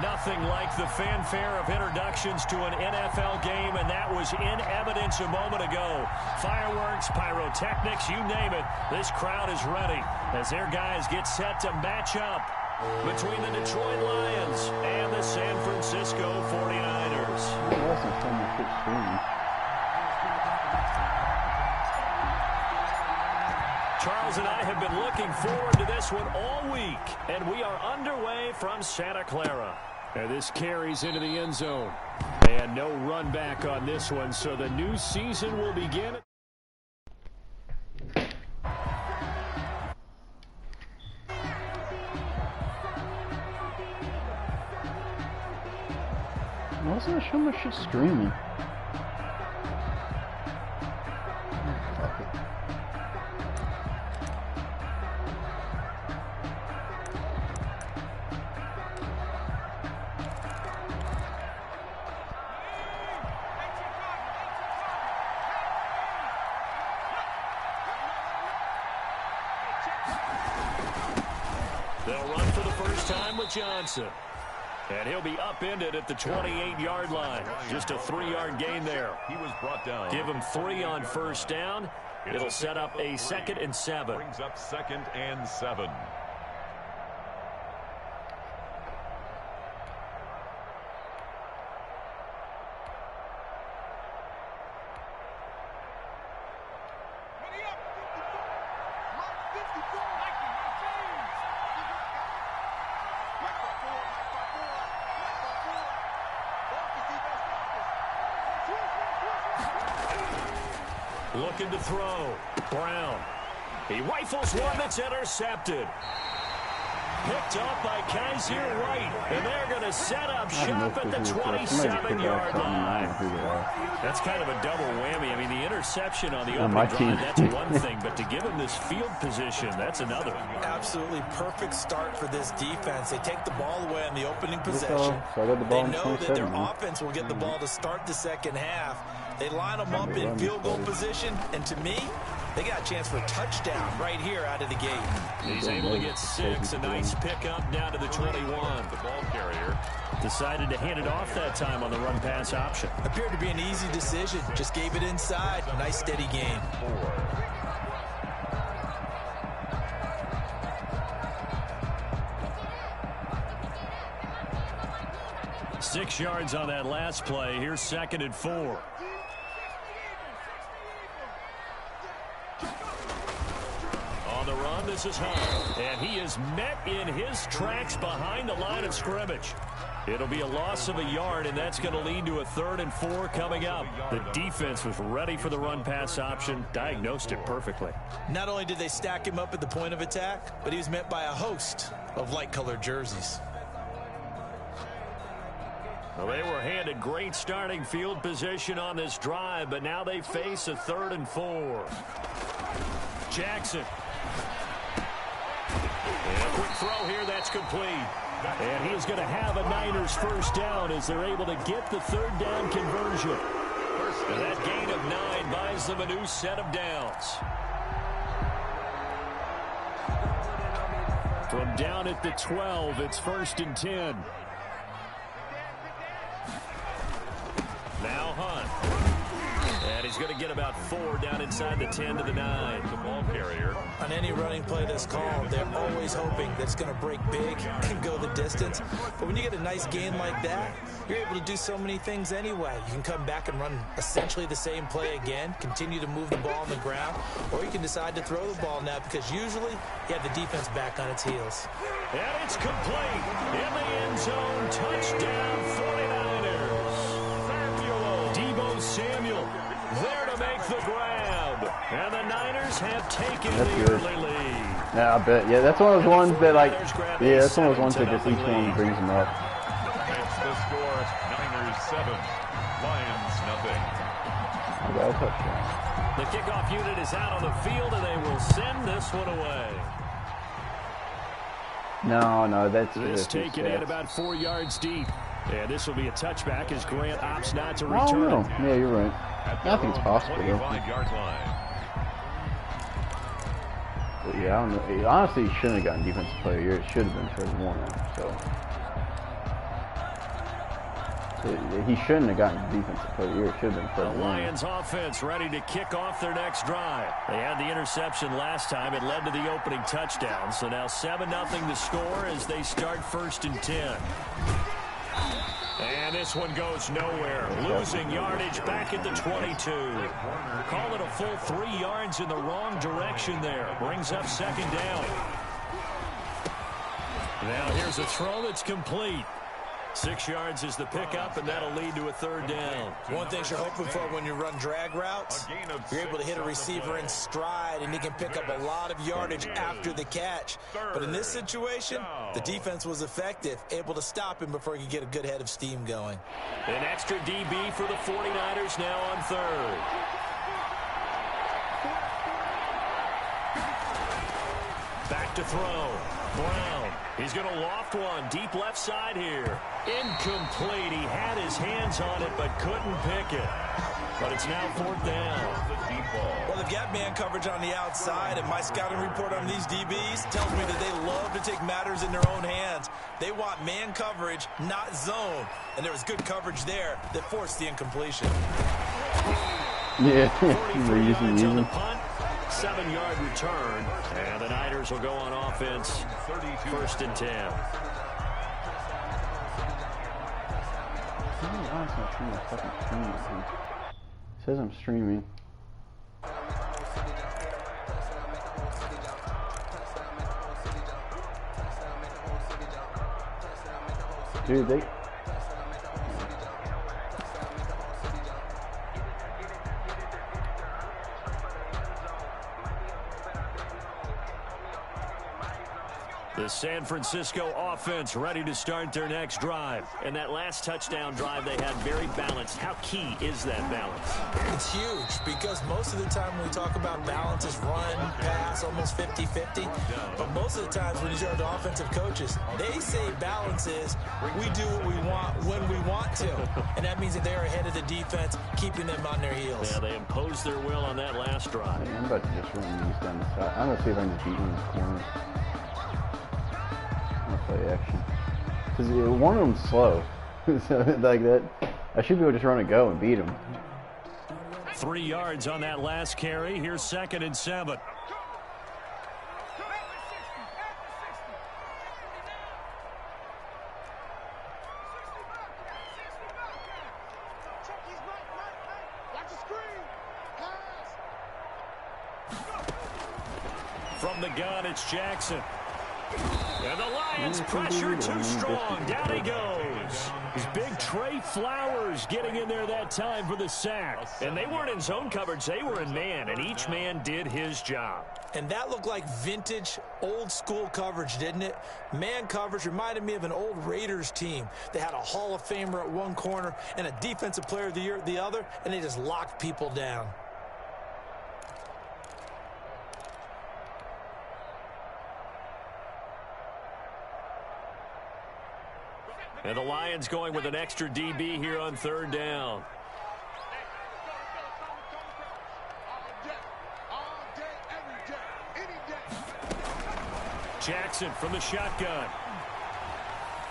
Nothing like the fanfare of introductions to an NFL game, and that was in evidence a moment ago. Fireworks, pyrotechnics, you name it. This crowd is ready as their guys get set to match up between the Detroit Lions and the San Francisco 49ers. Charles and I have been looking forward to this one all week, and we are underway from Santa Clara. And this carries into the end zone. And no run back on this one, so the new season will begin. Why wasn't I showing my shit streaming? They'll run for the first time with Johnson. And he'll be upended at the 28-yard line. Just a 3-yard gain there. He was brought down. Give him 3 on first down. It'll set up a 2nd and 7. Brings up 2nd and 7. Looking to throw. Brown. He rifles one that's intercepted. Picked up by Kaiser Wright. And they're going to set up shop at the 27-yard line. That's kind of a double whammy. I mean, the interception on the opening drive, that's one thing. But to give him this field position, that's another. Absolutely perfect start for this defense. They take the ball away on the opening possession. They know that their offense will get the ball to start the second half. They line them up in field goal position, and to me, they got a chance for a touchdown right here out of the gate. He's able to get 6. A nice pickup down to the 21. The ball carrier Decided to hand it off that time on the run-pass option. Appeared to be an easy decision. Just gave it inside. A nice, steady game. 6 yards on that last play. Here's 2nd and 4. On the run, this is Hunt. And he is met in his tracks behind the line of scrimmage. It'll be a loss of a yard, and that's going to lead to a 3rd and 4 coming up. The defense was ready for the run-pass option, diagnosed it perfectly. Not only did they stack him up at the point of attack, but he was met by a host of light-colored jerseys. Well, they were handed great starting field position on this drive, but now they face a 3rd and 4. Jackson. And a quick throw here, that's complete. And he's going to have a Niners first down as they're able to get the 3rd down conversion. And that gain of 9 buys them a new set of downs. From down at the 12, it's 1st and 10. Now Hunt. And he's going to get about 4 down inside the 10 to the 9. The ball carrier. On any running play that's called, they're always hoping that it's going to break big and go the distance. But when you get a nice gain like that, you're able to do so many things anyway. You can come back and run essentially the same play again, continue to move the ball on the ground, or you can decide to throw the ball now because usually you have the defense back on its heels. And it's complete. In the end zone, touchdown 49ers. Deebo Samuel there to make the grab. And the Niners have taken the early lead. Yeah, I bet. Yeah, that's one of those ones that, like, yeah, that's one of those ones that just each one brings them up. That's the score. Niners 7, Lions nothing. I got a touchdown. The kickoff unit is out on the field, and they will send this one away. No, that's this taken in about 4 yards deep. And this will be a touchback as Grant opts not to return. Oh, no. Yeah, you're right. I think it's possible, though. 25-yard line. But yeah, I don't know. Honestly, he shouldn't have gotten defensive player of the year. It should have been Trevor Warner. So He shouldn't have gotten defensive player of the year. It should have been The Lions offense ready to kick off their next drive. They had the interception last time. It led to the opening touchdown. So now 7-0 the score as they start 1st and 10. And this one goes nowhere. Losing yardage back at the 22. Call it a full 3 yards in the wrong direction there. Brings up 2nd down. Now here's a throw that's complete. 6 yards is the pickup, and that'll lead to a 3rd down. One thing you're hoping for when you run drag routes, you're able to hit a receiver in stride, and he can pick up a lot of yardage after the catch. But in this situation, the defense was effective, able to stop him before he could get a good head of steam going. An extra DB for the 49ers now on 3rd. Back to throw. Brown. He's going to loft one deep left side here. Incomplete. He had his hands on it but couldn't pick it. But it's now 4th down. Well, they've got man coverage on the outside, and my scouting report on these DBs tells me that they love to take matters in their own hands. They want man coverage, not zone. And there was good coverage there that forced the incompletion. Yeah, 43 yards on the punt. 7-yard return, and the Niners will go on offense. 1st and 10. It says I'm streaming. Dude, they... The San Francisco offense ready to start their next drive. And that last touchdown drive they had very balanced. How key is that balance? It's huge because most of the time when we talk about balance is run, pass, almost 50-50. But most of the times when you start the offensive coaches, they say balance is we do what we want when we want to. And that means that they're ahead of the defense, keeping them on their heels. Yeah, they imposed their will on that last drive. I'm about to just run these down the side. I'm going to see if I can just beat him in the corner. Play action. Because one of them's slow. So, like that, I should be able to just run and go and beat him. 3 yards on that last carry. Here's 2nd and 7. From the gun, it's Jackson. And the Lions pressure too strong. Down he goes. His big Trey Flowers getting in there that time for the sack. And they weren't in zone coverage. They were in man, and each man did his job. And that looked like vintage, old-school coverage, didn't it? Man coverage reminded me of an old Raiders team. They had a Hall of Famer at one corner and a Defensive Player of the Year at the other, and they just locked people down. And the Lions going with an extra DB here on 3rd down. Jackson from the shotgun.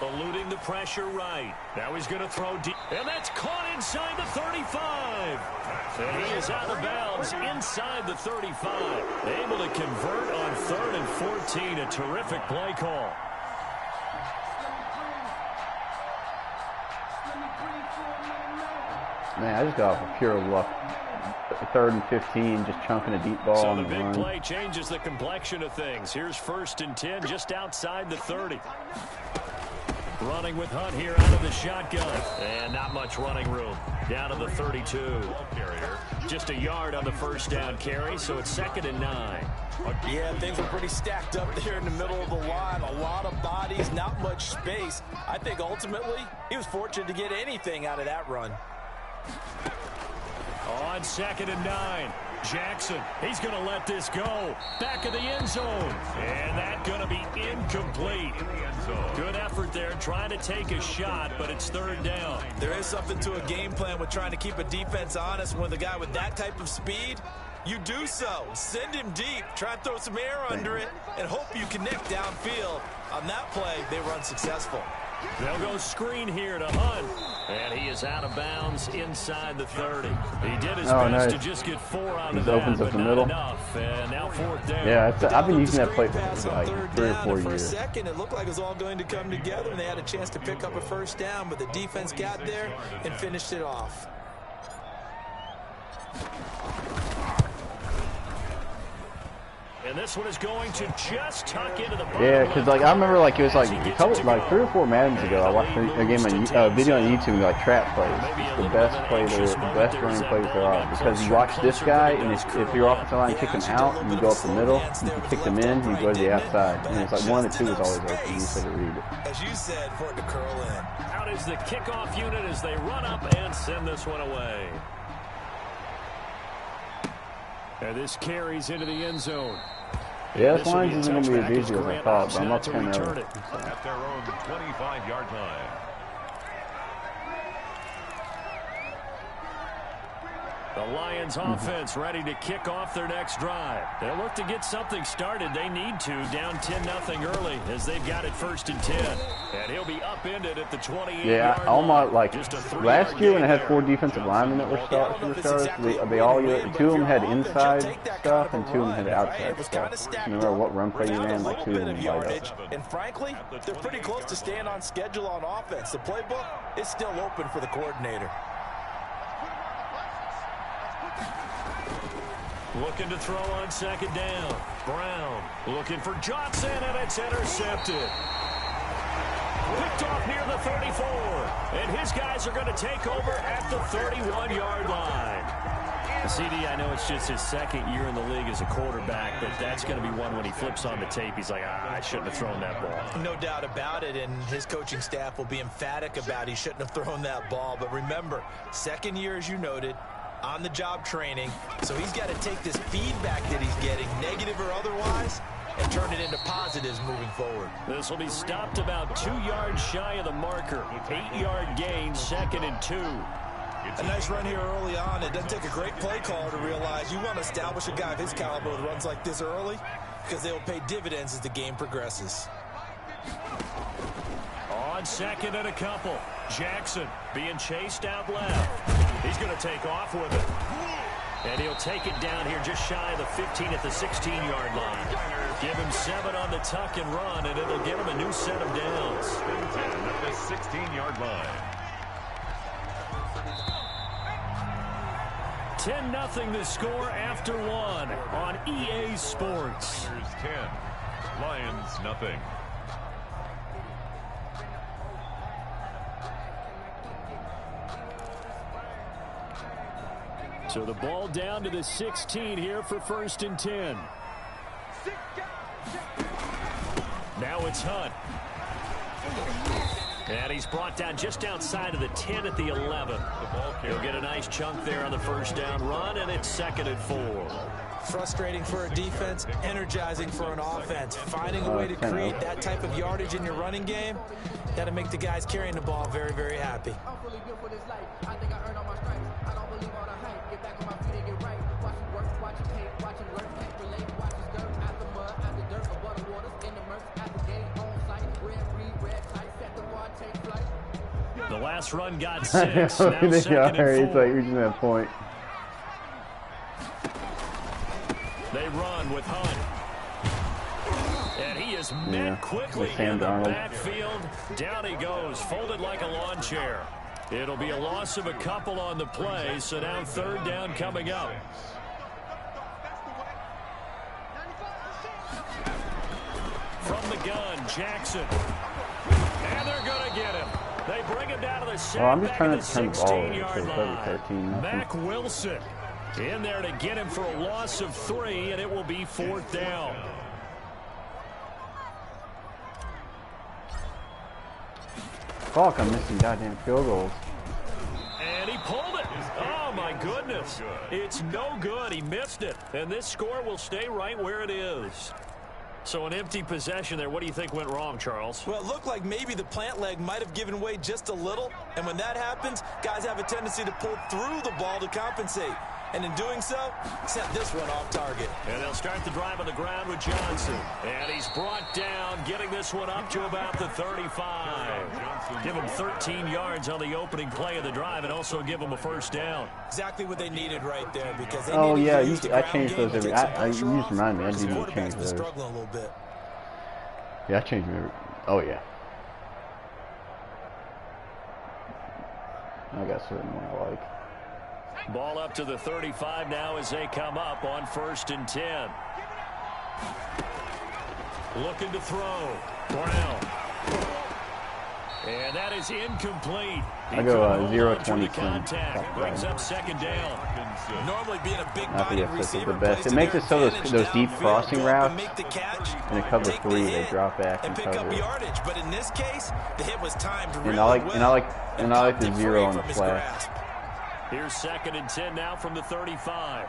Eluding the pressure right. Now he's going to throw deep. And that's caught inside the 35. And he is out of bounds inside the 35. Able to convert on 3rd and 14. A terrific play call. Man, I just got off of pure luck. 3rd and 15, just chunking a deep ball on the big run. Play changes the complexion of things. Here's 1st and 10, just outside the 30. Running with Hunt here out of the shotgun. And not much running room. Down to the 32. Just a yard on the 1st down carry, so it's 2nd and 9. Yeah, things were pretty stacked up there in the middle of the line. A lot of bodies, not much space. I think ultimately he was fortunate to get anything out of that run. On 2nd and 9. Jackson, he's going to let this go. Back of the end zone. And that's going to be incomplete. Good effort there trying to take a shot, but it's 3rd down. There is something to a game plan with trying to keep a defense honest. When the guy with that type of speed, you do so. Send him deep. Try and throw some air under it and hope you connect downfield. On that play, they were unsuccessful. They'll go screen here to Hunt. And he is out of bounds inside the 30. He did his best to just get 4 out of that, opens up but the not middle. enough. And now 4th down. Yeah, I've been using that play for like 3 or 4 For a years. second, it looked like it was all going to come together, and they had a chance to pick up a 1st down, but the defense got there and finished it off. And this one is going to just tuck into the bottom. Yeah, because like I remember like it was like a couple, like 3 or 4 Maddens ago. I watched a game on video on YouTube like trap plays. It's the best play there, the best running plays there are, because you watch this guy, and if your offensive line kick him out, you go up the middle. If you kick them in, you go to the outside, and it's like 1 or 2 is always open. You said to read it. As you said, for it to curl in. Out is the kickoff unit as they run up and send this one away. And this carries into the end zone. Yeah, this line isn't going to be as easy as I thought, but I'm not saying that. At their own 25-yard line. The Lions offense ready to kick off their next drive. They'll look to get something started. They need to, down 10-0 early as they've got it 1st and 10. And he'll be upended at the 28-yard Yeah, all my, like, line. last year when I had 4 defensive linemen that were starters, they all, 2 of them had inside stuff and 2 of them had outside stuff. No matter what run play you ran, like 2 of them light up. And frankly, they're pretty close to staying on schedule on offense. The playbook is still open for the coordinator. Looking to throw on 2nd down. Brown looking for Johnson, and it's intercepted. Picked off near the 34. And his guys are going to take over at the 31-yard line. CD, I know it's just his 2nd year in the league as a quarterback, but that's going to be one when he flips on the tape. He's like, I shouldn't have thrown that ball. No doubt about it, and his coaching staff will be emphatic about he shouldn't have thrown that ball. But remember, 2nd year, as you noted, on-the-job training, so he's got to take this feedback that he's getting, negative or otherwise, and turn it into positives moving forward. This will be stopped about 2 yards shy of the marker. 8-yard gain, 2nd and 2. A nice run here early on. It doesn't take a great play caller to realize you want to establish a guy of his caliber with runs like this early, because they will pay dividends as the game progresses. On 2nd and a couple. Jackson being chased out left. He's going to take off with it. And he'll take it down here just shy of the 15 at the 16-yard line. Give him 7 on the tuck and run, and it'll give him a new set of downs. 10 at the 16-yard line. 10-0 the score after 1 on EA Sports. Niners 10, Lions nothing. So the ball down to the 16 here for 1st and 10. Now it's Hunt. And he's brought down just outside of the 10 at the 11. He'll get a nice chunk there on the 1st down run, and it's 2nd and 4. Frustrating for a defense, energizing for an offense. Finding a way to create that type of yardage in your running game, got to make the guys carrying the ball very, very happy. The last run got 6. Now 2nd and 4. It's like reaching that point. They run with Hunt. And he is met quickly in the backfield. Down he goes, folded like a lawn chair. It'll be a loss of a couple on the play, so now 3rd down coming up. From the gun, Jackson. And they're going to get him. They bring him down to the sack, I'm just trying to turn the ball 16-yard line. Mac Wilson in there to get him for a loss of 3, and it will be 4th down. Fuck, I'm missing goddamn field goals. And he pulled it. Oh, my goodness. It's no good. He missed it. And this score will stay right where it is. So an empty possession there. What do you think went wrong, Charles? Well, it looked like maybe the plant leg might have given way just a little. And when that happens, guys have a tendency to pull through the ball to compensate. And in doing so, set this one off target. And they'll start the drive on the ground with Johnson. And he's brought down, getting this one up to about the 35. Give him 13 yards on the opening play of the drive and also give him a first down. Exactly what they needed right there because they oh, needed yeah, to use the I ground changed game those to every. take some You pressure just off, remind me. I because do the need to change quarterback's been those. struggling a little bit. Yeah, I changed them every. Oh, yeah. I got certain one I like. Ball up to the 35 now as they come up on 1st and 10. Looking to throw. Brown. And that is incomplete. I go 0-20 contact. Brings up 2nd down. Normally being a big I body think that's receiver the best. It makes it so those deep crossing routes in a cover 3 they drop back and pick up cover. yardage, but in this case, the hit was timed really And I like the 0 on the flat. Here's 2nd and 10 now from the 35.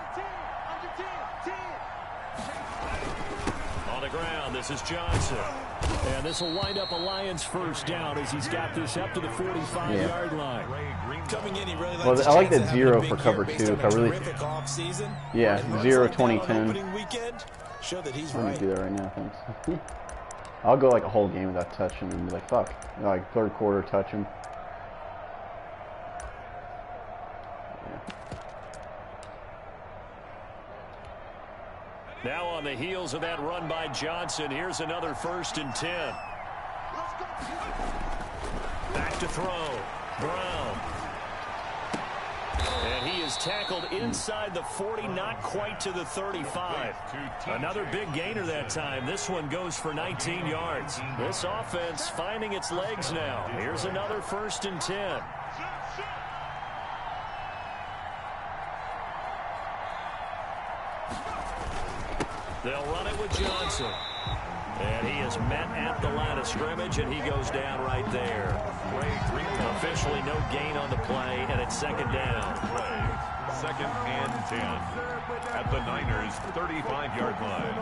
On the ground, this is Johnson. And this will wind up a Lions first down as he's got this up to the 45-yard line. Coming in, he really likes Well, I like that 0 for cover 2. If I really, yeah, 0-20-10. Show that he's I'm right. gonna do that right now. Thanks. I'll go like a whole game without touching him and be like, fuck. Like 3rd quarter, touch him. Now on the heels of that run by Johnson, here's another 1st and 10. Back to throw. Brown. And he is tackled inside the 40, not quite to the 35. Another big gainer that time. This one goes for 19 yards. This offense finding its legs now. Here's another 1st and 10. They'll run it with Johnson. And he is met at the line of scrimmage, and he goes down right there. Officially no gain on the play, and it's 2nd down. 2nd and 10 at the Niners' 35-yard line.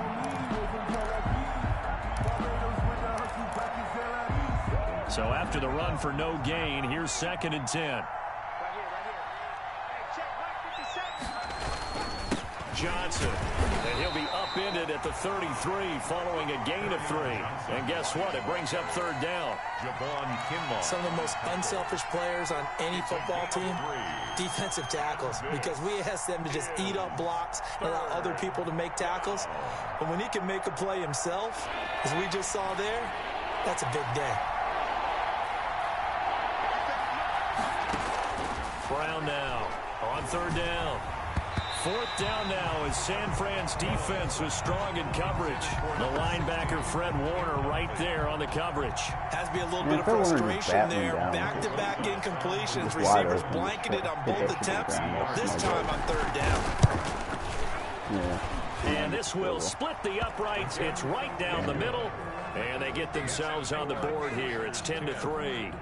So after the run for no gain, here's 2nd and 10. Johnson, and he'll be upended at the 33 following a gain of 3. And guess what? It brings up 3rd down. Some of the most unselfish players on any football team, defensive tackles, because we ask them to just eat up blocks and allow other people to make tackles. But when he can make a play himself, as we just saw there, that's a big day. Brown now on 3rd down. 4th down now as San Fran's defense was strong in coverage. The linebacker Fred Warner right there on the coverage. Has to be a little bit of frustration there. Back-to-back incompletions. Receivers blanketed on both attempts. This time on 3rd down. And this will split the uprights. It's right down the middle. And they get themselves on the board here. It's 10-3.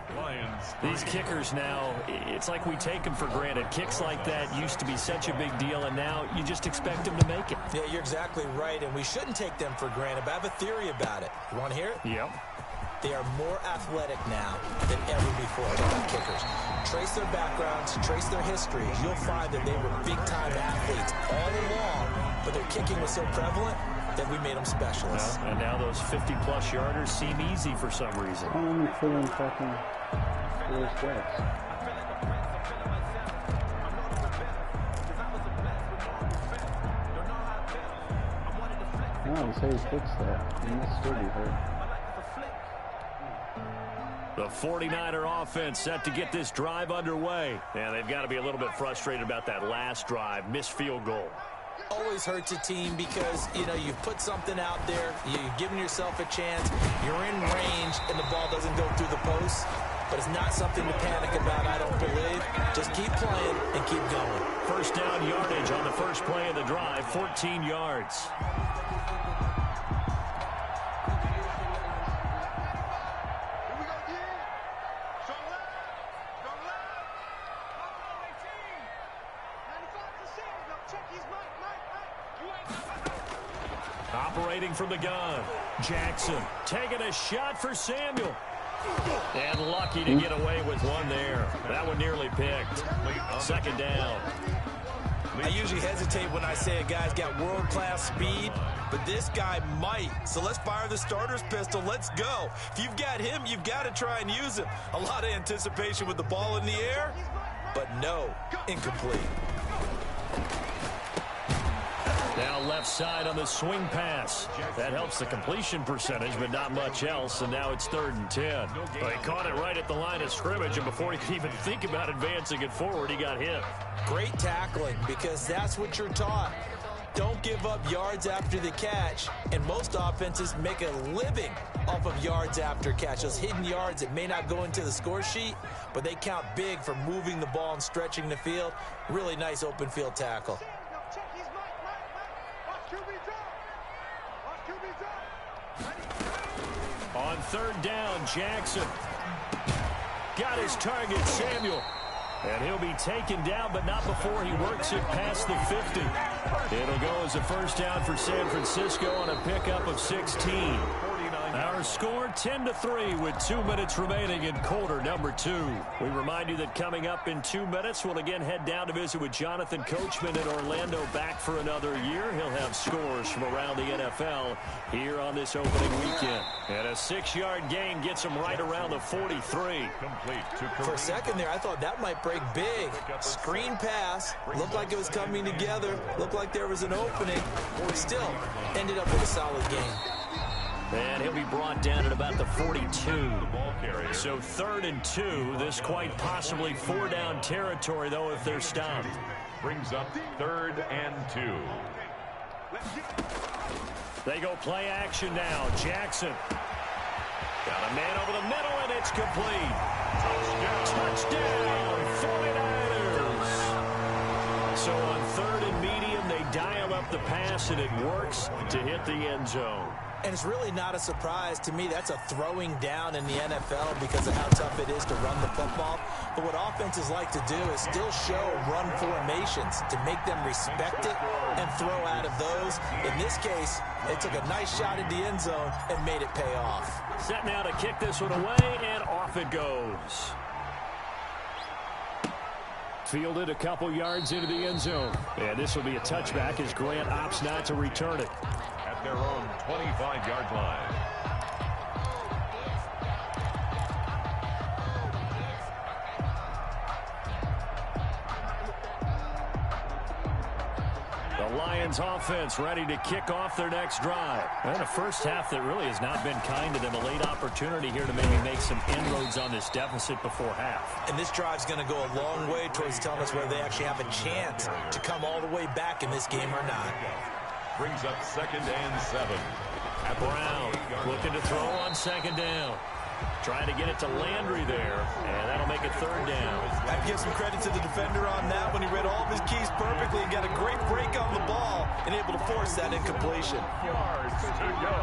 These kickers now, it's like we take them for granted. Kicks like that used to be such a big deal, and now you just expect them to make it. Yeah, you're exactly right, and we shouldn't take them for granted, but I have a theory about it. You want to hear it? Yep. They are more athletic now than ever before, kickers. Trace their backgrounds, trace their histories. You'll find that they were big-time athletes all along, but their kicking was so prevalent that we made them specialists. And now those 50-plus yarders seem easy for some reason. I'm feeling fucking those stats. No, he said he fixed that. He must still be hurt. The 49er offense set to get this drive underway. And they've got to be a little bit frustrated about that last drive. Missed field goal. Always hurts a team because, you know, you've put something out there, you've given yourself a chance, you're in range, and the ball doesn't go through the post. But it's not something to panic about, I don't believe. Just keep playing and keep going. 1st down yardage on the first play of the drive, 14 yards. Operating from the gun. Jackson taking a shot for Samuel. And lucky to get away with one there. That one nearly picked. 2nd down. I usually hesitate when I say a guy's got world-class speed, but this guy might. So let's fire the starter's pistol. Let's go. If you've got him, you've got to try and use him. A lot of anticipation with the ball in the air, but no, incomplete. Now left side on the swing pass. That helps the completion percentage, but not much else, and now it's 3rd and 10. Well, he caught it right at the line of scrimmage, and before he could even think about advancing it forward, he got hit. Great tackling, because that's what you're taught. Don't give up yards after the catch, and most offenses make a living off of yards after catch. Those hidden yards that may not go into the score sheet, but they count big for moving the ball and stretching the field. Really nice open field tackle. On 3rd down, Jackson got his target, Samuel. And he'll be taken down, but not before he works it past the 50. It'll go as a first down for San Francisco on a pickup of 16. Our score 10-3 with 2 minutes remaining in quarter number 2. We remind you that coming up in 2 minutes, we'll again head down to visit with Jonathan Coachman in Orlando, back for another year. He'll have scores from around the NFL here on this opening weekend. And a 6-yard gain gets him right around the 43. For a second there, I thought that might break big. Screen pass, looked like it was coming together, looked like there was an opening, but still ended up with a solid gain. And he'll be brought down at about the 42. So 3rd and 2. This quite possibly 4-down territory, though, if they're stopped. Brings up 3rd and 2. They go play action now. Jackson. Got a man over the middle, and it's complete. Touchdown, 49ers. So on 3rd and medium, they dial up the pass, and it works to hit the end zone. And it's really not a surprise to me. That's a throwing down in the NFL because of how tough it is to run the football. But what offenses like to do is still show run formations to make them respect it and throw out of those. In this case, they took a nice shot at the end zone and made it pay off. Set now to kick this one away, and off it goes. Fielded a couple yards into the end zone. And this will be a touchback as Grant opts not to return it. At their own 25-yard line. The Lions offense ready to kick off their next drive. And a first half that really has not been kind to them. A late opportunity here to maybe make some inroads on this deficit before half. And this drive's going to go a long way towards telling us whether they actually have a chance to come all the way back in this game or not. Brings up 2nd and 7. At Brown looking to throw on 2nd down. Trying to get it to Landry there, and that'll make it 3rd down. I'd give some credit to the defender on that when he read all of his keys perfectly and got a great break on the ball and able to force that incompletion. Yards to go.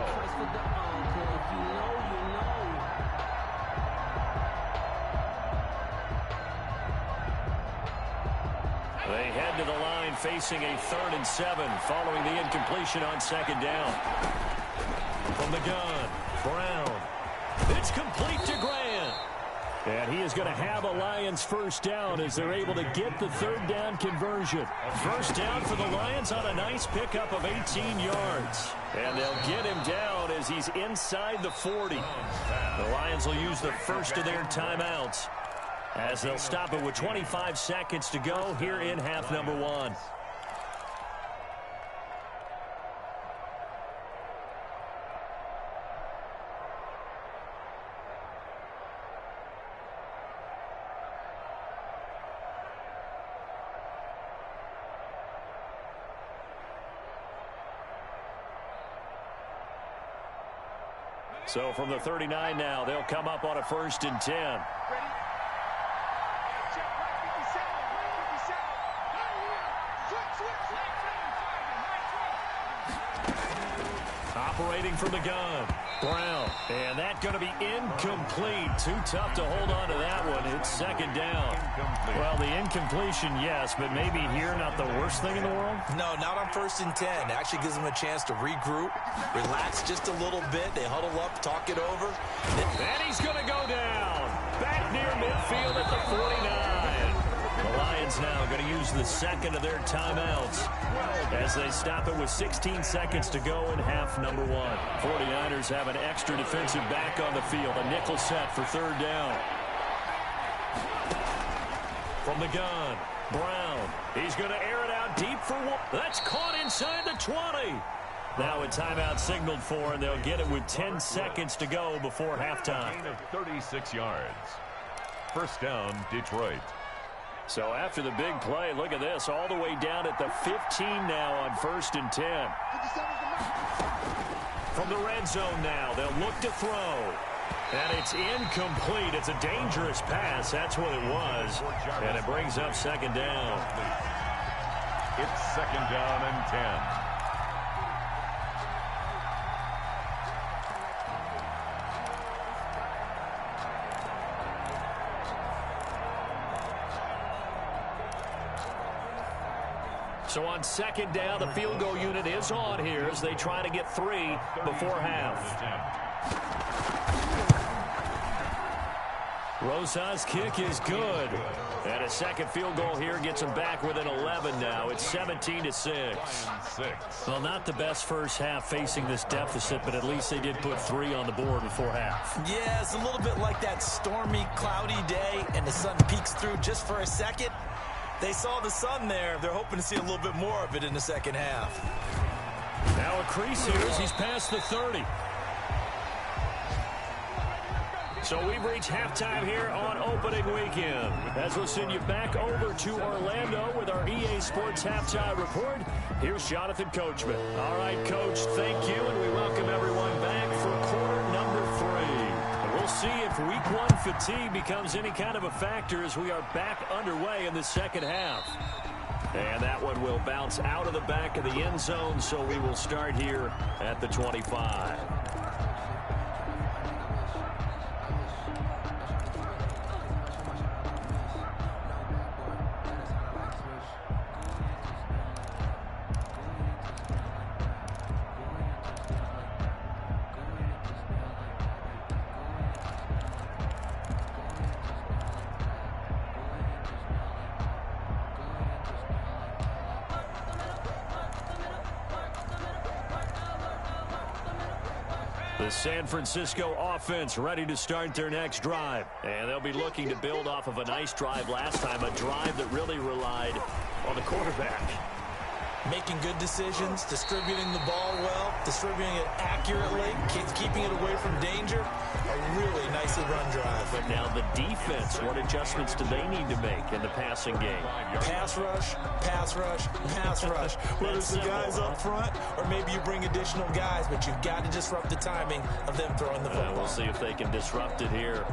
They head to the line facing a 3rd and 7 following the incompletion on 2nd down. From the gun, Brown. It's complete to Grant. And he is going to have a Lions first down as they're able to get the 3rd down conversion. First down for the Lions on a nice pickup of 18 yards. And they'll get him down as he's inside the 40. The Lions will use the first of their timeouts as they'll stop it with 25 seconds to go here in half number 1. So from the 39 now, they'll come up on a 1st and 10. Operating from the gun, Brown. And that's going to be incomplete. Too tough to hold on to that one. It's 2nd down. Well, the incompletion, yes, but maybe here not the worst thing in the world? No, not on 1st and 10. Actually gives them a chance to regroup, relax just a little bit. They huddle up, talk it over. And he's going to go down. Back near midfield at the 49. The Lions Lions now going to use the second of their timeouts as they stop it with 16 seconds to go in half number 1. 49ers have an extra defensive back on the field. A nickel set for third down. From the gun, Brown. He's going to air it out deep for one. That's caught inside the 20. Now a timeout signaled for, and they'll get it with 10 seconds to go before halftime. Gain of 36 yards. First down, Detroit. So after the big play, look at this, all the way down at the 15 now on 1st and 10. From the red zone now, they'll look to throw. And it's incomplete. It's a dangerous pass. That's what it was. And it brings up second down. It's second down and 10. So on second down, the field goal unit is on here as they try to get 3 before half. Rosa's kick is good. And a second field goal here gets them back within 11 now. It's 17-6. Well, not the best first half facing this deficit, but at least they did put 3 on the board before half. Yeah, it's a little bit like that stormy, cloudy day, and the sun peeks through just for a second. They saw the sun there. They're hoping to see a little bit more of it in the second half. Now a crease here as he's past the 30. So we've reached halftime here on opening weekend. As we'll send you back over to Orlando with our EA Sports Halftime Report, here's Jonathan Coachman. All right, Coach, thank you, and we welcome everyone back for quarter number 3. And we'll see if week 1 fatigue becomes any kind of a factor as we are back underway in the second half. And that one will bounce out of the back of the end zone, so we will start here at the 25. The San Francisco offense ready to start their next drive. And they'll be looking to build off of a nice drive last time, a drive that really relied on the quarterback. Making good decisions, distributing the ball well, distributing it accurately, keeping it away from danger. A really nicely run drive. But now the defense, what adjustments do they need to make in the passing game? Pass rush, pass rush, pass rush. Whether it's the guys up front or maybe you bring additional guys, but you've got to disrupt the timing of them throwing the football. We'll see if they can disrupt it here.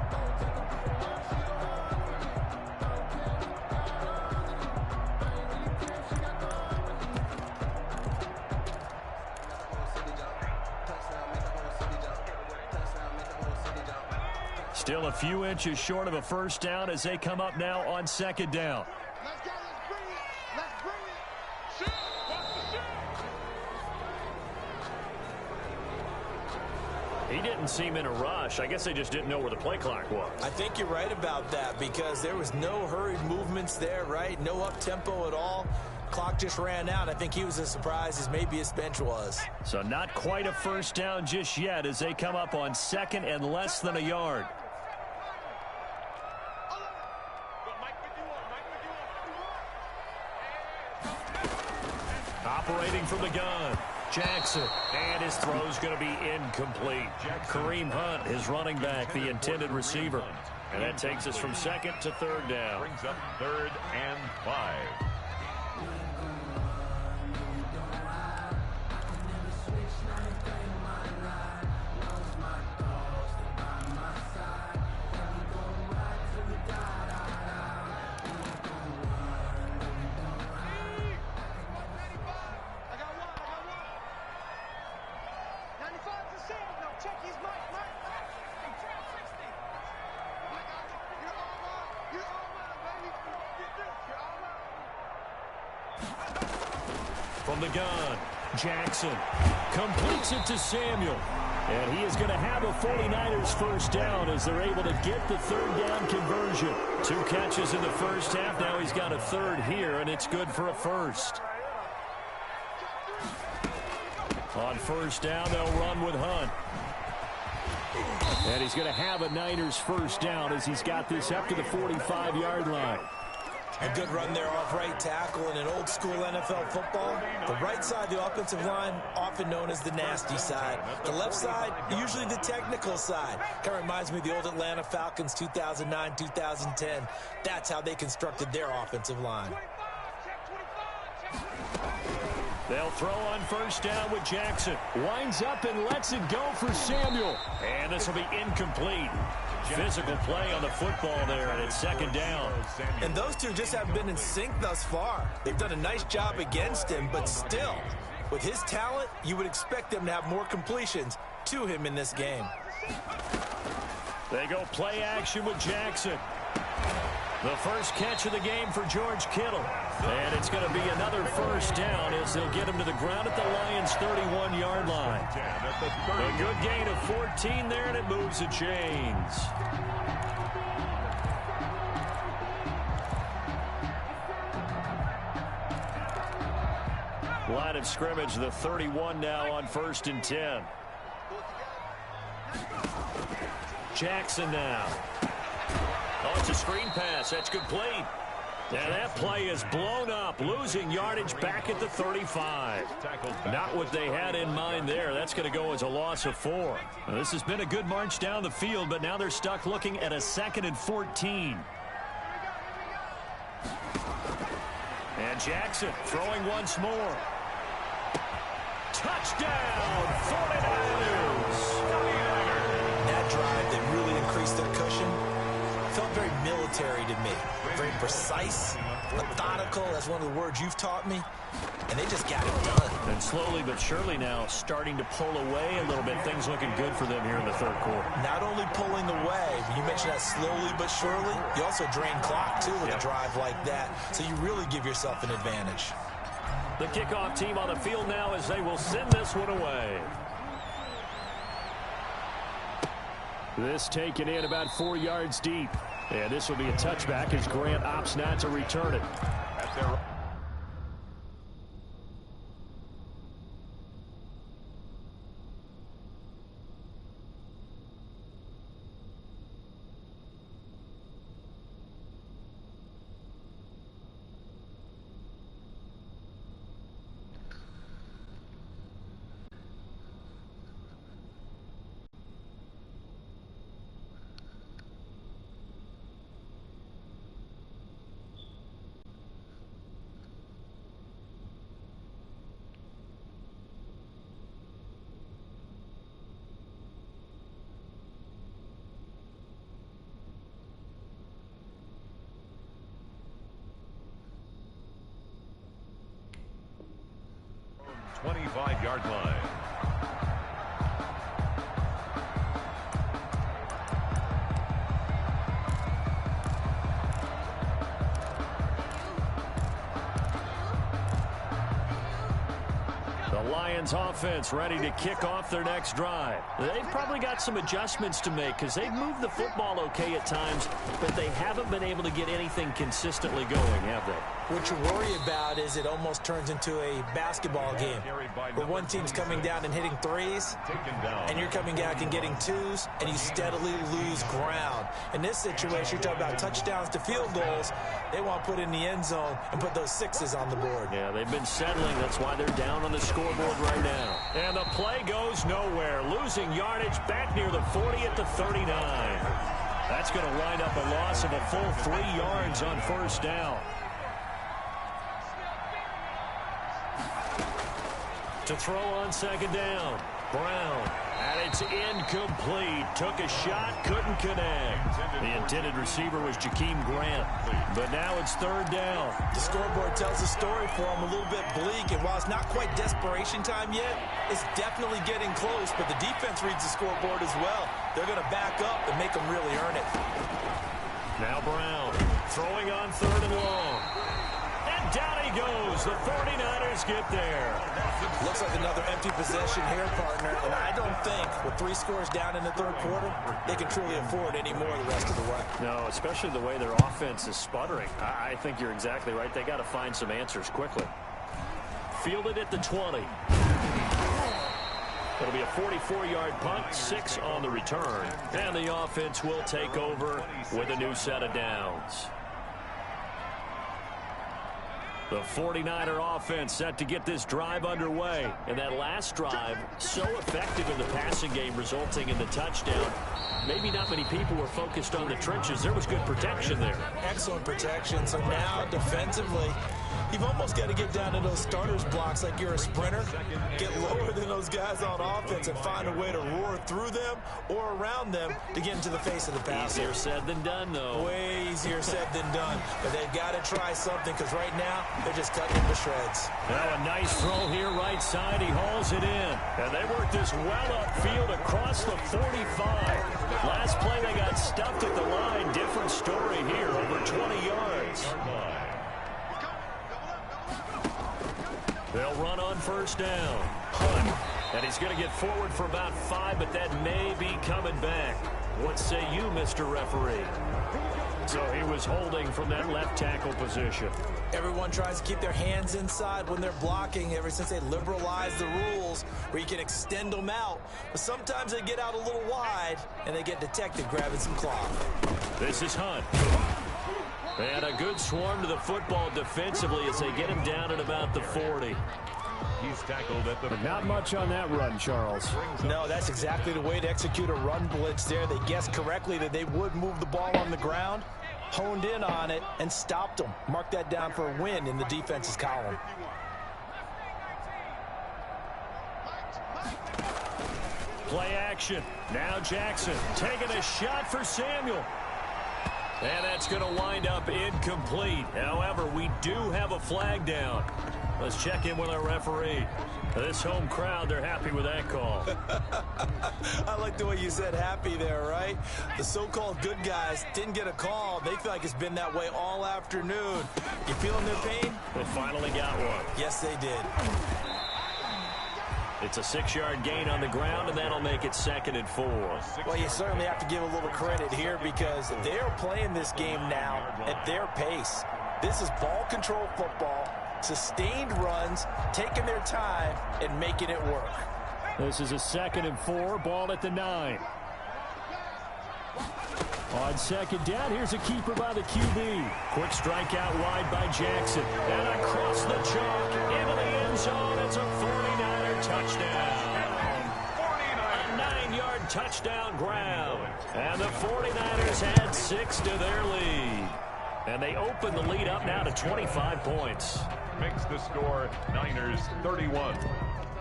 Still a few inches short of a first down as they come up now on second down. Let's go, let's bring it. Let's bring it. Shoot. What's the shoot? He didn't seem in a rush. I guess they just didn't know where the play clock was. I think you're right about that because there was no hurried movements there, right? No up-tempo at all. Clock just ran out. I think he was as surprised as maybe his bench was. So not quite a first down just yet as they come up on second and less than a yard. Operating from the gun, Jackson, and his throw's going to be incomplete. Kareem Hunt, his running back, the intended receiver. And that takes us from second to third down. Brings up 3rd and 5. From the gun, Jackson completes it to Samuel. And he is going to have a 49ers first down as they're able to get the third down conversion. 2 catches in the first half. Now he's got a third here, and it's good for a first. On first down, they'll run with Hunt. And he's going to have a Niners first down as he's got this up to the 45-yard line. A good run there off right tackle in an old-school NFL football. The right side of the offensive line, often known as the nasty side. The left side, usually the technical side. Kind of reminds me of the old Atlanta Falcons 2009, 2010. That's how they constructed their offensive line. They'll throw on first down with Jackson. Winds up and lets it go for Samuel. And this will be incomplete. Physical play on the football there, and it's second down. And those two just haven't been in sync thus far. They've done a nice job against him, but still, with his talent, you would expect them to have more completions to him in this game. They go play action with Jackson. The first catch of the game for George Kittle. And it's going to be another first down as they'll get him to the ground at the Lions' 31-yard line. A good gain of 14 there, and it moves the chains. Line of scrimmage, the 31 now on 1st and 10. Jackson now. Oh, it's a screen pass. That's complete. And that play is blown up, losing yardage back at the 35. Not what they had in mind there. That's going to go as a loss of 4. Now, this has been a good march down the field, but now they're stuck looking at a 2nd and 14. And Jackson throwing once more. Touchdown, 49ers! That drive, they really increased their cushion. Felt very military to me. Very precise, methodical. That's one of the words you've taught me. And they just got it done. And slowly but surely now starting to pull away a little bit. Things looking good for them here in the third quarter. Not only pulling away, but you mentioned that slowly but surely. You also drain clock, too, with a drive like that. So you really give yourself an advantage. The kickoff team on the field now as they will send this one away. This taken in about 4 yards deep. And this will be a touchback as Grant opts not to return it. Yard line. The Lions offense ready to kick off their next drive. They've probably got some adjustments to make because they've moved the football okay at times, but they haven't been able to get anything consistently going, have they? What you worry about is it almost turns into a basketball game where one team's coming down and hitting threes, and you're coming back and getting twos, and you steadily lose ground. In this situation, you're talking about touchdowns to field goals. They want to put in the end zone and put those sixes on the board. Yeah, they've been settling. That's why they're down on the scoreboard right now. And the play goes nowhere. Losing yardage back near the 40 at the 39. That's going to wind up a loss of a full 3 yards on first down. To throw on second down. Brown. And it's incomplete. Took a shot, couldn't connect. The intended receiver was Jakeem Grant. But now it's third down. The scoreboard tells the story for him, a little bit bleak. And while it's not quite desperation time yet, it's definitely getting close. But the defense reads the scoreboard as well. They're going to back up and make them really earn it. Now Brown throwing on third and long. And And down he goes. The 49ers get there. Looks like another empty possession here, partner. And I don't think with 3 scores down in the third quarter, they can truly afford any more the rest of the way. No, especially the way their offense is sputtering. I think you're exactly right. They got to find some answers quickly. Fielded at the 20. It'll be a 44-yard punt, 6 on the return. And the offense will take over with a new set of downs. The 49er offense set to get this drive underway. And that last drive, so effective in the passing game, resulting in the touchdown. Maybe not many people were focused on the trenches. There was good protection there. Excellent protection. So now, defensively, you've almost got to get down to those starters blocks like you're a sprinter. Get lower than those guys on offense and find a way to roar through them or around them to get into the face of the passer. Easier said than done, though. Way easier said than done. But they've got to try something because right now they're just cutting into shreds. Now a nice throw here right side. He hauls it in. And they work this well upfield across the 45. Last play they got stuffed at the line. Different story here, over 20 yards. They'll run on first down. Hunt. And he's going to get forward for about 5, but that may be coming back. What say you, Mr. Referee? So he was holding from that left tackle position. Everyone tries to keep their hands inside when they're blocking ever since they liberalized the rules where you can extend them out. But sometimes they get out a little wide and they get detected grabbing some cloth. This is Hunt. And a good swarm to the football defensively as they get him down at about the 40. He's tackled at the... Not much on that run, Charles. No, that's exactly the way to execute a run blitz there. They guessed correctly that they would move the ball on the ground, honed in on it, and stopped them. Mark that down for a win in the defense's column. Play action. Now Jackson taking a shot for Samuel. And that's going to wind up incomplete. However, we do have a flag down. Let's check in with our referee. This home crowd, they're happy with that call. I like the way you said happy there, right? The so-called good guys didn't get a call. They feel like it's been that way all afternoon. You feeling their pain? They finally got one. Yes, they did. It's a 6-yard gain on the ground, and that'll make it 2nd and 4. Well, you certainly have to give a little credit here because they're playing this game now at their pace. This is ball control football, sustained runs, taking their time, and making it work. This is a 2nd and 4, ball at the 9. On second down, here's a keeper by the QB. Quick strike out wide by Jackson. And across the chalk, into the end zone. It's a 49er touchdown. A 9-yard touchdown ground. And the 49ers add 6 to their lead. And they open the lead up now to 25 points. Makes the score Niners 31,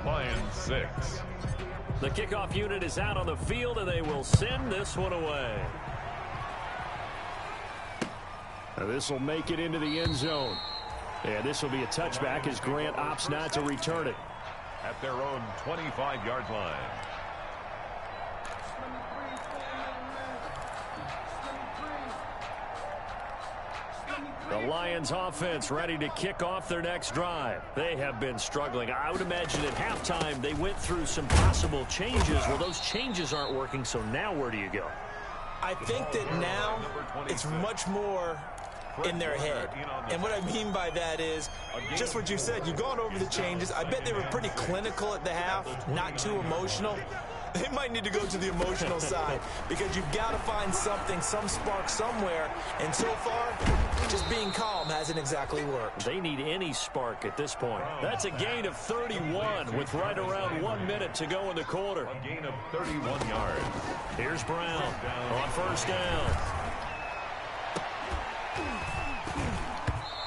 Lions 6. The kickoff unit is out on the field, and they will send this one away. This will make it into the end zone. And this will be a touchback as Grant opts not to return it. At their own 25-yard line. The Lions offense ready to kick off their next drive. They have been struggling. I would imagine at halftime they went through some possible changes. Well, those changes aren't working, so now where do you go? I think that now it's much more in their head. And what I mean by that is just what you said. You've gone over the changes. I bet they were pretty clinical at the half, not too emotional. They might need to go to the emotional side because you've got to find something, some spark somewhere. And so far, just being calm hasn't exactly worked. They need any spark at this point. That's a gain of 31 with right around 1 minute to go in the quarter. A gain of 31 yards. Here's Brown on first down.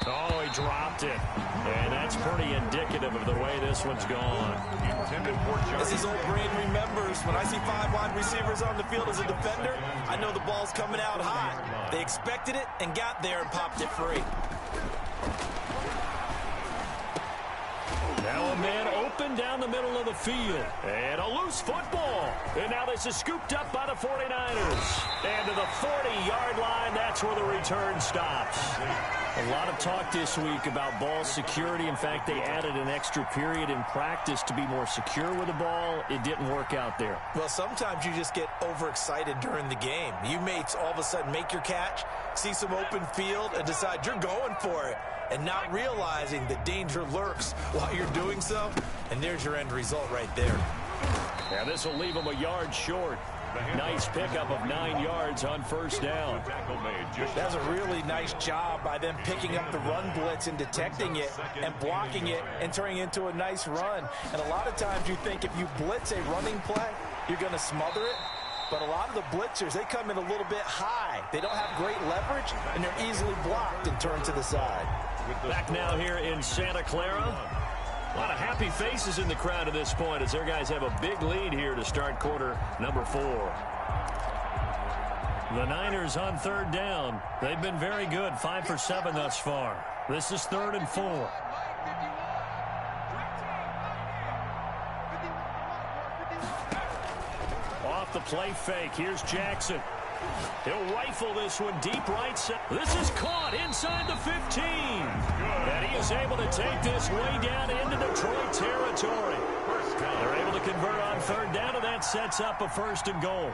Oh, he dropped it. And that's pretty indicative of the way this one's gone. Intended for As his old brain remembers, when I see 5 wide receivers on the field as a defender, I know the ball's coming out hot. They expected it and got there and popped it free. Now a man open down the middle of the field. And a loose football. And now this is scooped up by the 49ers. And to the 40-yard line, that's where the return stops. A lot of talk this week about ball security. In fact, they added an extra period in practice to be more secure with the ball. It didn't work out there. Well, sometimes you just get overexcited during the game. You may all of a sudden make your catch, see some open field, and decide you're going for it, and not realizing the danger lurks while you're doing so. And there's your end result right there. Yeah, this will leave them a yard short. Nice pickup of 9 yards on first down. That's a really nice job by them picking up the run blitz and detecting it and blocking it and turning it into a nice run. And a lot of times you think if you blitz a running play, you're going to smother it. But a lot of the blitzers, they come in a little bit high. They don't have great leverage, and they're easily blocked and turned to the side. Back now here in Santa Clara. A lot of happy faces in the crowd at this point as their guys have a big lead here to start quarter number 4. The Niners on third down. They've been very good, 5 for 7 thus far. This is 3rd and 4. Off the play fake. Here's Jackson. He'll rifle this one deep right side. This is caught inside the 15. And he is able to take this way down into Detroit territory. They're able to convert on third down, and that sets up a 1st and goal.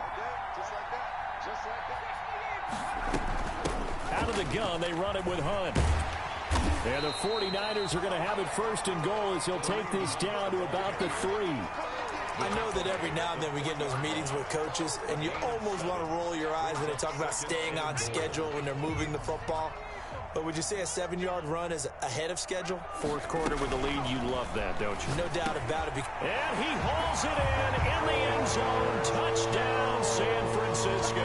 Out of the gun, they run it with Hunt. And the 49ers are going to have it 1st and goal as he'll take this down to about the 3. I know that every now and then we get in those meetings with coaches, and you almost want to roll your eyes when they talk about staying on schedule when they're moving the football. But would you say a 7-yard run is ahead of schedule? 4th quarter with the lead, you love that, don't you? No doubt about it. And he hauls it in the end zone. Touchdown, San Francisco.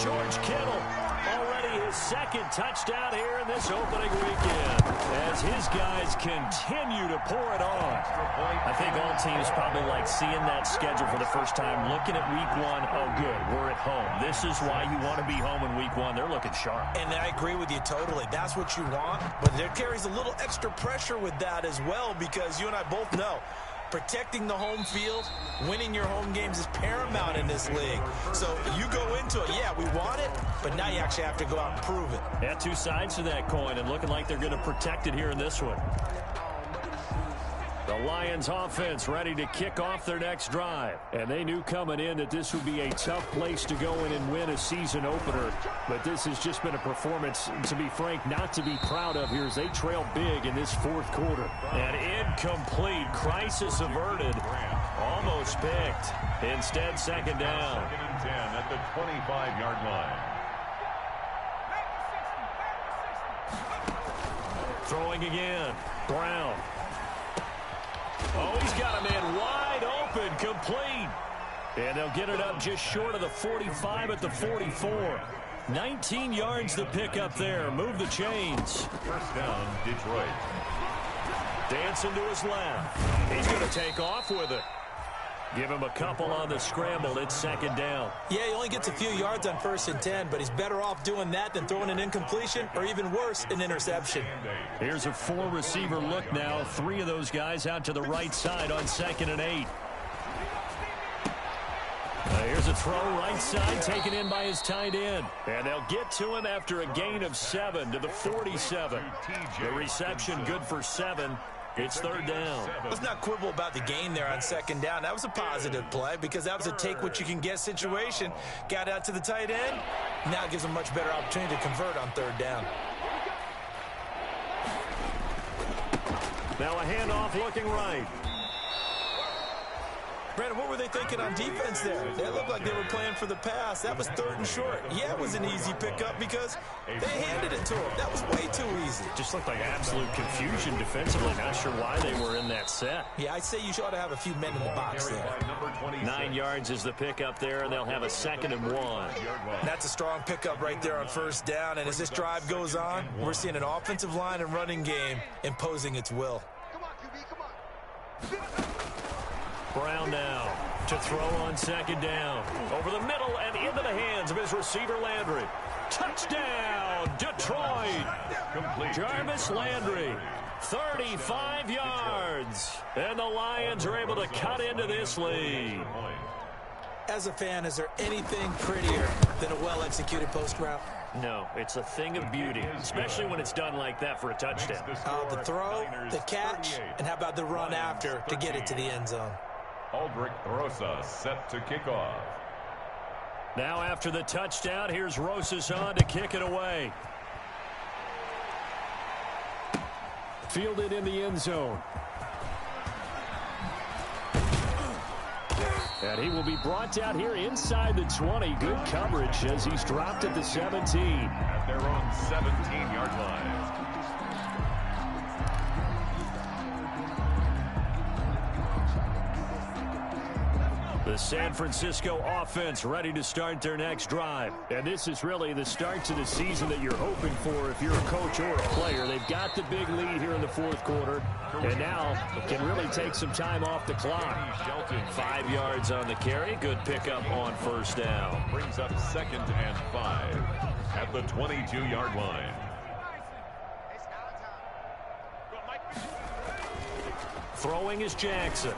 George Kittle, already his 2nd touchdown here in this opening weekend, as his guys continue to pour it on. I think all teams probably like seeing that schedule for the first time, looking at week 1. Oh, good, we're at home. This is why you want to be home in week 1. They're looking sharp. And I agree with you totally. That's what you want, but there carries a little extra pressure with that as well, because you and I both know protecting the home field, winning your home games is paramount in this league. So you go into it, yeah, we want it, but now you actually have to go out and prove it. Yeah, 2 sides to that coin, and looking like they're going to protect it here in this one. The Lions offense ready to kick off their next drive. And they knew coming in that this would be a tough place to go in and win a season opener. But this has just been a performance, to be frank, not to be proud of here as they trail big in this 4th quarter. And incomplete. Crisis averted. Almost picked. Instead, 2nd down. 2nd and 10 at the 25-yard line. Throwing again. Brown. Oh, he's got a man wide open, complete. And they'll get it up just short of the 45 at the 44. 19 yards to pick up there. Move the chains. 1st down, Detroit. Dancing to his left. He's going to take off with it. Give him a couple on the scramble. It's 2nd down. Yeah, he only gets a few yards on 1st and 10, but he's better off doing that than throwing an incompletion or, even worse, an interception. Here's a 4-receiver look now. 3 of those guys out to the right side on 2nd and 8. Here's a throw right side taken in by his tight end. And they'll get to him after a gain of 7 to the 47. The reception good for 7. It's 3rd down. Let's not quibble about the gain there on 2nd down. That was a positive play because that was a take-what-you-can-get situation. Got out to the tight end. Now it gives them a much better opportunity to convert on 3rd down. Now a handoff looking right. Brandon, what were they thinking on defense there? They looked like they were playing for the pass. That was 3rd and short. Yeah, it was an easy pickup because they handed it to him. That was way too easy. Just looked like absolute confusion defensively. Not sure why they were in that set. Yeah, I'd say you ought to have a few men in the box there. 9 yards is the pickup there, and they'll have a 2nd and 1. That's a strong pickup right there on 1st down. And as this drive goes on, we're seeing an offensive line and running game imposing its will. Come on, QB, come on. Brown now to throw on 2nd down. Over the middle and into the hands of his receiver, Landry. Touchdown, Detroit. Jarvis Landry, 35 yards. And the Lions are able to cut into this lead. As a fan, is there anything prettier than a well-executed post route? No, it's a thing of beauty, especially when it's done like that for a touchdown. The throw, the catch, and how about the run after to get it to the end zone? Aldrich Rosa set to kick off. Now after the touchdown, here's Rosas on to kick it away. Fielded in the end zone. And he will be brought down here inside the 20. Good coverage as he's dropped at the 17. At their own 17-yard line. The San Francisco offense ready to start their next drive. And this is really the start to the season that you're hoping for if you're a coach or a player. They've got the big lead here in the fourth quarter. And now can really take some time off the clock. 5 yards on the carry. Good pickup on first down. Brings up 2nd and 5 at the 22-yard line. Throwing is Jackson.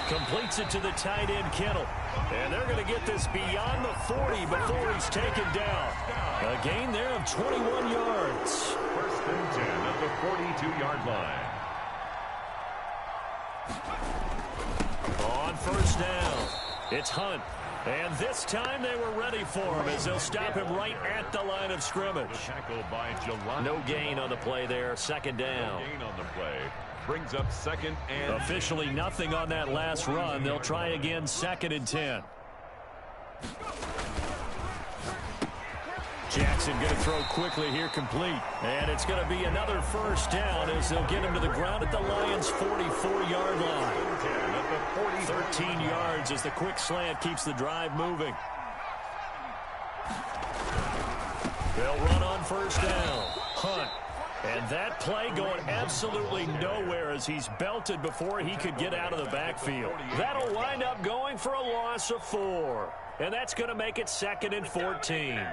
Completes it to the tight end, Kittle. And they're going to get this beyond the 40 before he's taken down. A gain there of 21 yards. 1st and 10 at the 42-yard line. On first down, it's Hunt. And this time they were ready for him as they'll stop him right at the line of scrimmage. Tackle by Jelani. No gain on the play there, 2nd down. No gain on the play. Brings up 2nd and... Officially nothing on that last run. They'll try again, 2nd and 10. Jackson going to throw quickly here, complete. And it's going to be another first down as they'll get him to the ground at the Lions' 44-yard line. 13 yards as the quick slant keeps the drive moving. They'll run on first down. Hunt. And that play going absolutely nowhere as he's belted before he could get out of the backfield. That'll wind up going for a loss of 4. And that's going to make it 2nd and 14.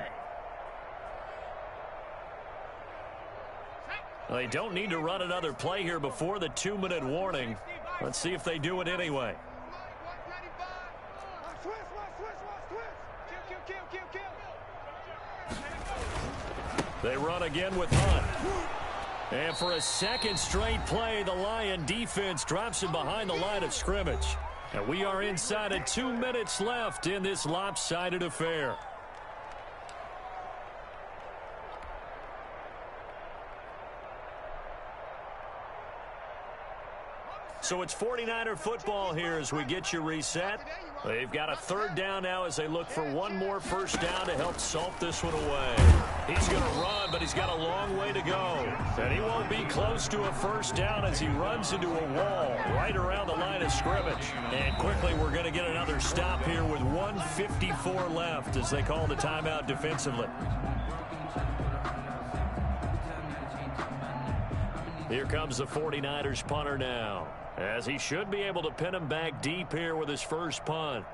Well, they don't need to run another play here before the 2-minute warning. Let's see if they do it anyway. They run again with Hunt. And for a second straight play, the Lion defense drops him behind the line of scrimmage. And we are inside of 2 minutes left in this lopsided affair. So it's 49er football here as we get you reset. They've got a 3rd down now as they look for one more first down to help salt this one away. He's going to run, but he's got a long way to go. And he won't be close to a first down as he runs into a wall right around the line of scrimmage. And quickly we're going to get another stop here with 1:54 left as they call the timeout defensively. Here comes the 49ers punter now, as he should be able to pin him back deep here with his first punt.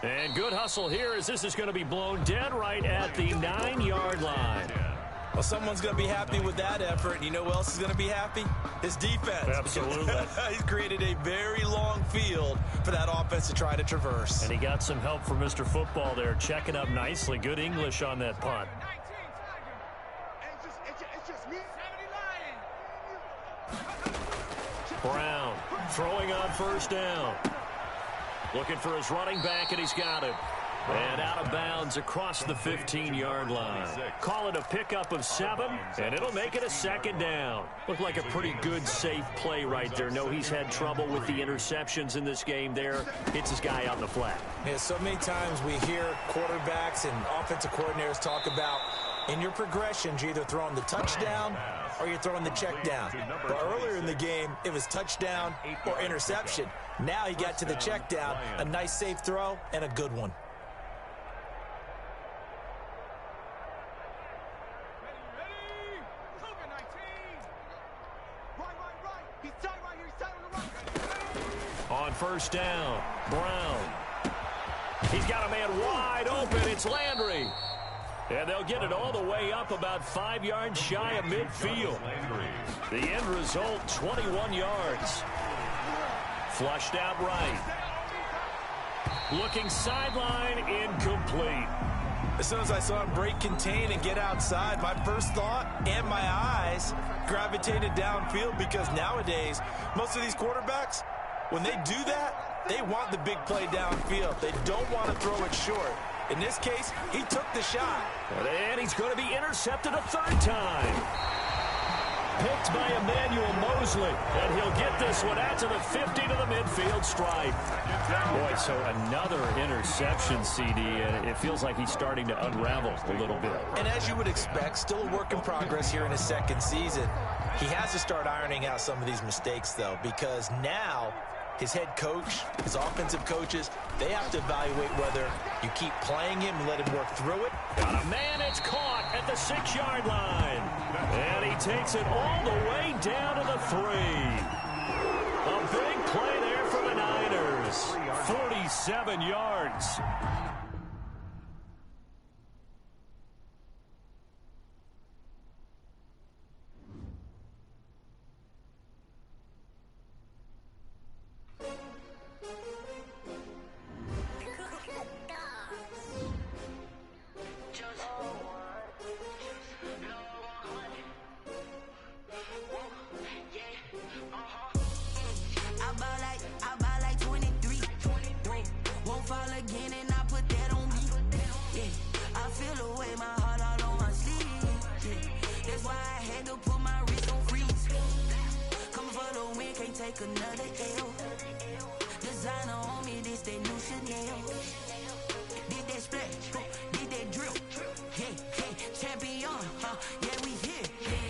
And good hustle here as this is going to be blown dead right at the 9-yard line. Well, someone's going to be happy with that effort. You know who else is going to be happy? His defense. Absolutely. He's created a very long field for that offense to try to traverse. And he got some help from Mr. Football there, checking up nicely. Good English on that punt. Brown throwing on first down. Looking for his running back, and he's got it. And out of bounds across the 15-yard line. Call it a pickup of 7, and it'll make it a 2nd down. Looked like a pretty good, safe play right there. No, he's had trouble with the interceptions in this game there. Hits his guy on the flat. Yeah, so many times we hear quarterbacks and offensive coordinators talk about in your progressions, you're either throwing the touchdown or you're throwing the check down. But earlier in the game, it was touchdown or interception. Now he got to the check down, a nice safe throw, and a good one. On first down, Brown. He's got a man wide open. It's Landry. And they'll get it all the way up about 5 yards shy of midfield. The end result, 21 yards. Flushed out right. Looking sideline, incomplete. As soon as I saw him break contain and get outside, my first thought and my eyes gravitated downfield, because nowadays, most of these quarterbacks, when they do that, they want the big play downfield. They don't want to throw it short. In this case, he took the shot. And he's going to be intercepted a third time. Picked by Emmanuel Mosley. And he'll get this one out to the 50 to the midfield stripe. Boy, so another interception, CD, and it feels like he's starting to unravel a little bit. And as you would expect, still a work in progress here in his second season. He has to start ironing out some of these mistakes, though, because now his head coach, his offensive coaches, they have to evaluate whether you keep playing him and let him work through it. Got a man, it's caught at the 6-yard line. And he takes it all the way down to the 3. A big play there for the Niners. 47 yards. Another L. Designer on me, this that new Chanel. Did that splash, did that drip. Hey, champion, yeah, we here.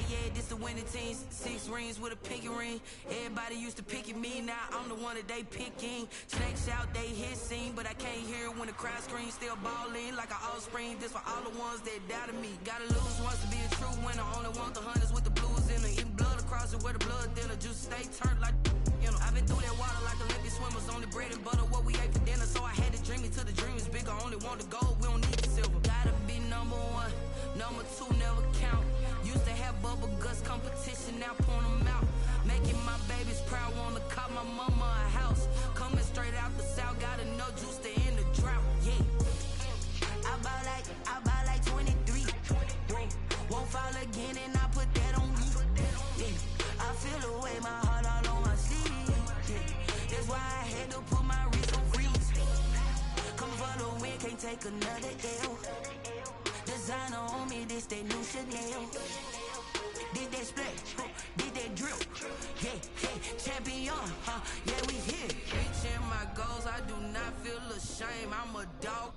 Yeah, this the winning team. 6 rings with a pinky ring. Everybody used to pick at me, now I'm the one that they picking. Snakes out, they hissing, but I can't hear when the crowd screams. Still balling like an offspring. This for all the ones that doubted me. Gotta lose once to be a true winner. Only want the hunters with the blues in it. Eating blood across it where the blood thinner. Juice stay turned like, you know. I've been through that water like Olympic swimmers. Only bread and butter, what we ate for dinner. So I had to dream it till the dream is bigger. Only want the gold, we don't need the silver. Gotta be number 1, number 2 never count. Used to have bubble guts competition, now point them out. Making my babies proud, wanna call my mama a house. Coming straight out the south, gotta know juice to end the drought. Yeah, I buy like 23. Won't fall again, and I put that on me. Yeah, I feel the way, my heart all on my sleeve. Yeah, that's why I had to put my wrist on freeze. Come for the win, can't take another L. Designer on me, this that new Chanel. Did that splash, did that drip. Yeah, champion, yeah, we here. Reaching my goals, I do not feel ashamed. I'm a dog.